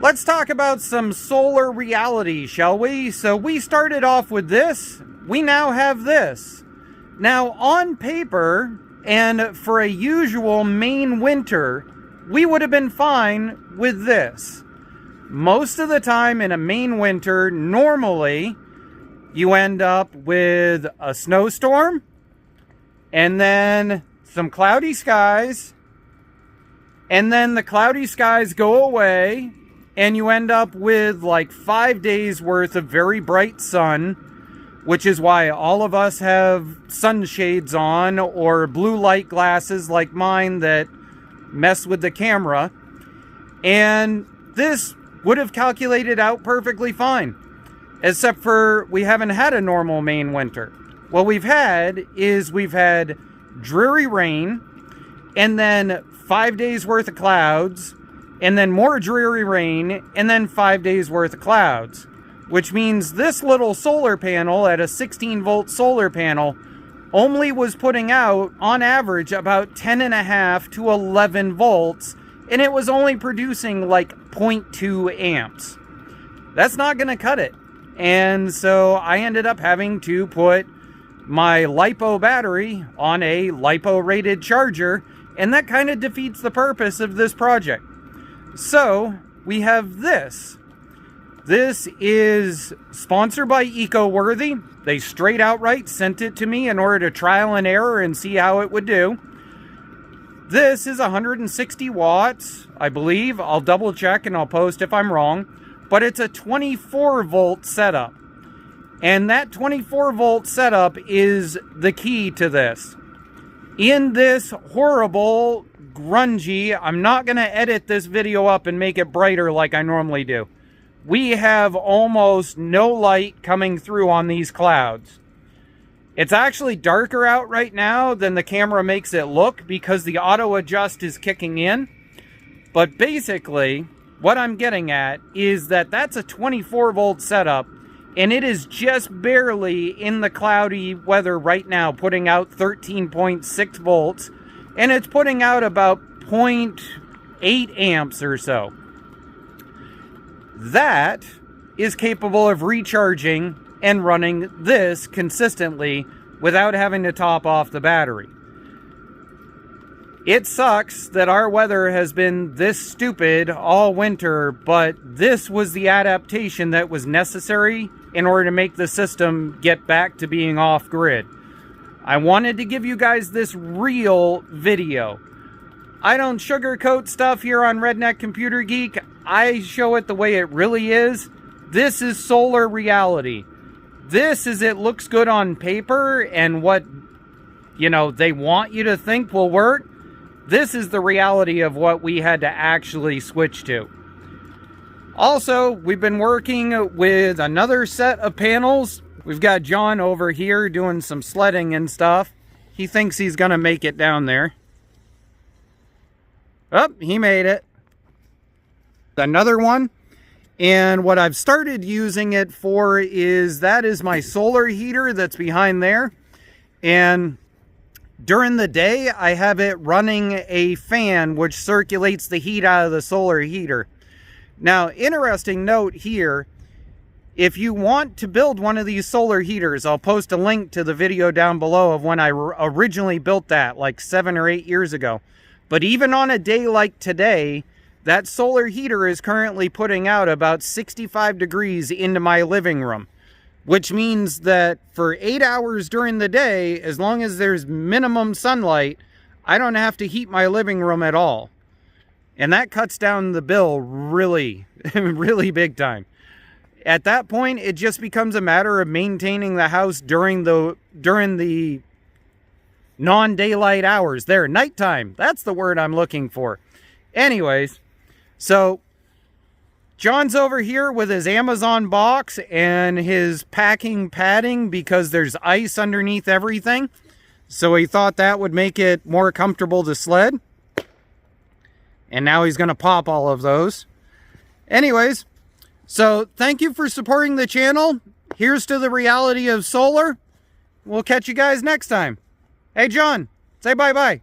Let's talk about some solar reality, shall we? So we started off with this. We now have this. Now, on paper, and for a usual Maine winter, we would have been fine with this. Most of the time in a Maine winter, normally, you end up with a snowstorm, and then some cloudy skies, and then the cloudy skies go away, and you end up with like 5 days worth of very bright sun, which is why all of us have sunshades on or blue light glasses like mine that mess with the camera. And this would have calculated out perfectly fine, except for we haven't had a normal Maine winter. What we've had is we've had dreary rain, and then 5 days worth of clouds, and then more dreary rain, and then 5 days worth of clouds. Which means this little solar panel at a 16-volt solar panel only was putting out, on average, about 10.5 to 11 volts, and it was only producing like 0.2 amps. That's not going to cut it. And so I ended up having to put my LiPo battery on a LiPo-rated charger, and that kind of defeats the purpose of this project. So we have this. This is sponsored by EcoWorthy. They straight outright sent it to me in order to trial and error and see how it would do. This is 160 watts, I believe. I'll double check and I'll post if I'm wrong. But it's a 24 volt setup. And that 24 volt setup is the key to this. In this horrible, grungy, I'm not going to edit this video up and make it brighter like I normally do. We have almost no light coming through on these clouds. It's actually darker out right now than the camera makes it look because the auto adjust is kicking in. But basically, what I'm getting at is that that's a 24 volt setup, and it is just barely in the cloudy weather right now putting out 13.6 volts, and it's putting out about 0.8 amps or so. That is capable of recharging and running this consistently without having to top off the battery. It sucks that our weather has been this stupid all winter, but this was the adaptation that was necessary in order to make the system get back to being off-grid. I wanted to give you guys this real video. I don't sugarcoat stuff here on Redneck Computer Geek. I show it the way it really is. This is solar reality. This is it looks good on paper and what, they want you to think will work. This is the reality of what we had to actually switch to. Also, we've been working with another set of panels. We've got John over here doing some sledding and stuff. He thinks he's going to make it down there. Oh, he made it. Another one. And what I've started using it for is, that is my solar heater that's behind there. And during the day, I have it running a fan which circulates the heat out of the solar heater. Now, interesting note here, if you want to build one of these solar heaters, I'll post a link to the video down below of when I originally built that, like 7 or 8 years ago. But even on a day like today, that solar heater is currently putting out about 65 degrees into my living room. Which means that for 8 hours during the day, as long as there's minimum sunlight, I don't have to heat my living room at all. And that cuts down the bill really, really big time. At that point, it just becomes a matter of maintaining the house during the non-daylight hours. There, nighttime. That's the word I'm looking for. Anyways, so John's over here with his Amazon box and his packing padding because there's ice underneath everything. So he thought that would make it more comfortable to sled. And now he's going to pop all of those. Anyways, so thank you for supporting the channel. Here's to the reality of solar. We'll catch you guys next time. Hey, John, say bye-bye.